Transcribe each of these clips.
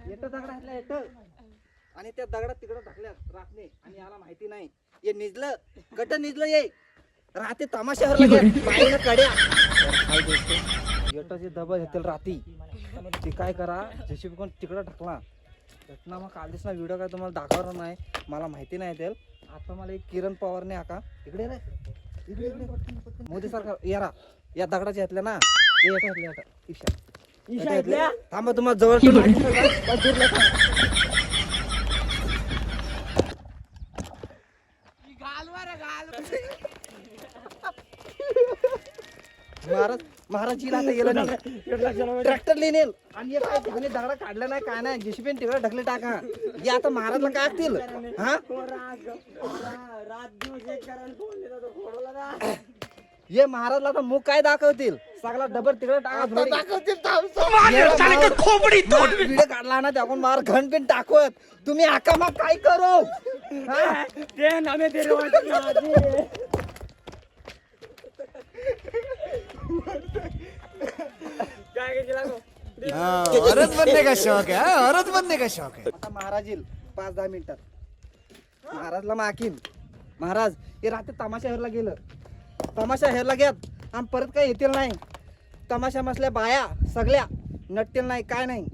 येतं दगड घातल्या येतं आणि त्या दगडात तिकडं ढकल्यात राहणे आणि याला माहिती नाही ये निजलं गट निजलं ये राहते तमाशावर लगेच बाईनं कड्या येटाचे दबा घेतील राती ती काय करा जशी कोण तिकडं ढकला घटना मग कालच ना व्हिडिओ काय तुम्हाला दाखवणार नाही मला माहिती नाही येईल आता मला एक किरण पवारने आका इकडे रे इकडे इकडे मोदी सरकार यारा या दगडाच्या घेतल्या ना ईशा थांबा तुम्हाला जवळ महाराज महाराजीला आता गेलं नाही ट्रॅक्टर लिहिल आणि काय त्याने दगडा काढला नाही काय नाही जेसीबी तिकडे ढकले टाका हे आता महाराजला काय असतील हा ये महाराजला तर मुख काय दाखवतील सगळा डबर तिकडे व्हिडिओ काढला ना त्याकडून मार घन पिन टाकवत तुम्ही आका मग काय करू औरत बनने का शौक है औरत बनने का शौक है आता महाराज येईल 5-10 मिनिटात महाराजला माकीन महाराज हे रात्री तमाशा हेरला गेलं तमाशा हेरला घ्यात आणि परत काय येतील नाही तमाशा मसल्या बाया सगळ्या नटतील नाही काय नाही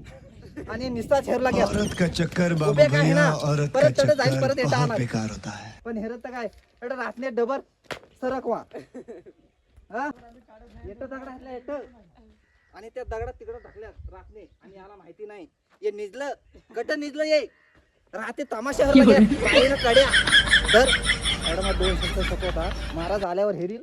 आणि निस्ताच हेरला घ्या औरत का चक्कर बाबू उभे काय भैया ना औरत का परत चढ जाईल परत चक्कर येता बहुत बेकार होता है पण हेरत काय एवढं रातने डबर सरकवा हा येतं दगड घातल्या येतं आणि त्या दगडात तिकडं ढकल्यात रातने आणि याला माहिती नाही ये निजलं गट निजलं ये राहते तमाशावर लगेच बाईनं कड्या तर मॅडम 2 शब्द सपोर्ट महाराज आल्यावर हेरील